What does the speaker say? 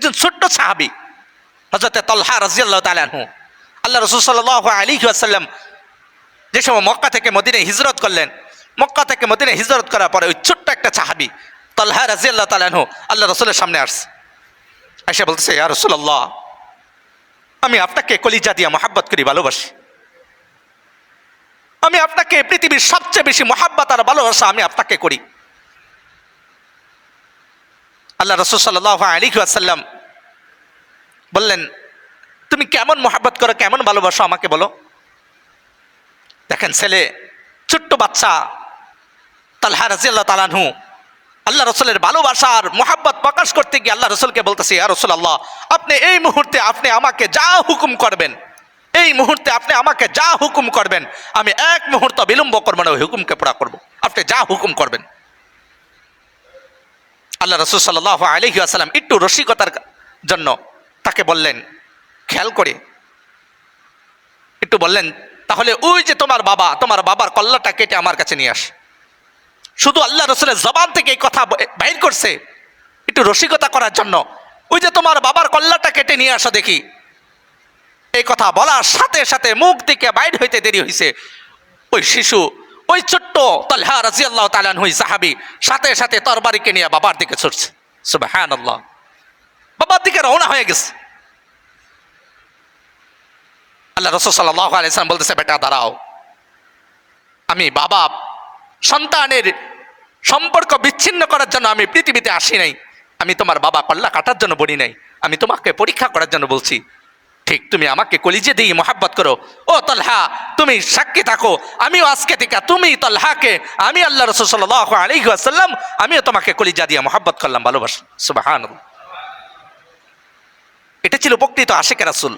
একজন ছোট্ট সাহাবী হযরত তালহা রাদিয়াল্লাহু তাআলা আনহু। আল্লাহ রাসূল সাল্লাল্লাহু আলাইহি ওয়াসাল্লাম যে সময় মক্কা থেকে মদিনায় হিজরত করলেন, মক্কা থেকে মদিনায় হিজরত করার পরে ওই ছোট্ট একটা সাহাবী তালহা রাদিয়াল্লাহু তাআলা আনহু আল্লাহ রাসূলের সামনে আসছে, এসে বলতেছে, ইয়া রাসূলুল্লাহ, আমি আপনাকে কলিজা দিয়ে মহব্বত করি, ভালোবাসি। আমি আপনাকে পৃথিবীর সবচেয়ে বেশি মহব্বত আর ভালোবাসা আমি আপনাকে করি। আল্লাহ রাসূল সাল্লাল্লাহু আলাইহি ওয়াসাল্লাম বললেন, তুমি কেমন মহব্বত করো, কেমন ভালোবাসো আমাকে বলো। দেখেন, ছেলে ছোট্ট বাচ্চা তালহা রাদিয়াল্লাহু তাআলা আনহু আল্লাহ রাসূলের ভালোবাসার মহব্বত প্রকাশ করতে গিয়ে আল্লাহ রাসূলকে বলতেছে, ইয়া রাসূলুল্লাহ, আপনি এই মুহূর্তে আপনি আমাকে যা হুকুম করবেন, এই মুহূর্তে আপনি আমাকে যা হুকুম করবেন, আমি এক মুহূর্ত বিলম্ব করব না, ওই হুকুমকে পুরা করব। আপনি যা হুকুম করবেন। আল্লাহ রাসূল সাল্লাল্লাহু আলাইহি ওয়াসাল্লাম একটু রসিকতার জন্য তাকে বললেন, খেয়াল করে একটু বললেন, তাহলে ওই যে তোমার বাবা, তোমার বাবার কল্লাটা কেটে আমার কাছে নিয়ে আস। শুধু আল্লাহ রাসূলের জবান থেকে এই কথা বাইর করছে একটু রসিকতা করার জন্য, ওই যে তোমার বাবার কল্লাটা কেটে নিয়ে আসা দেখি। এই কথা বলার সাথে সাথে মুখ থেকে বাইর হইতে দেরি হয়েছে, ওই শিশু, ওই ছোট্ট তালহা রাদিয়াল্লাহু তাআলা আনহু সাহাবী সাথে সাথে তরবারিকে নিয়ে বাবার দিকে ছুটছে। সুবহানাল্লাহ, বাবার দিকে রওনা হয়ে গেছে। আল্লাহ রাসূল সাল্লাল্লাহু আলাইহি ওয়াসাল্লাম বলতেছে, বেটা দাঁড়াও, আমি বাবা সন্তানের সম্পর্ক বিচ্ছিন্ন করার জন্য আমি পৃথিবীতে আসি নাই, আমি তোমার বাবা কল্লা কাটার জন্য বলি নাই, আমি তোমাকে পরীক্ষা করার জন্য বলছি। ঠিক তুমি আমাকে কলিজা দিয়ে মহব্বত করো। ও তালহা, তুমি সাক্ষী থাকো, আমিও আজকে থেকে তুমি তালহাকে, আমি আল্লাহ রাসূল সাল্লাল্লাহু আলাইহি ওয়াসাল্লাম, আমিও তোমাকে কলিজা দিয়ে মহব্বত করলাম, ভালোবাসি। সুবহানাল্লাহ। এটা ছিল প্রকৃত আশিক রাসূল।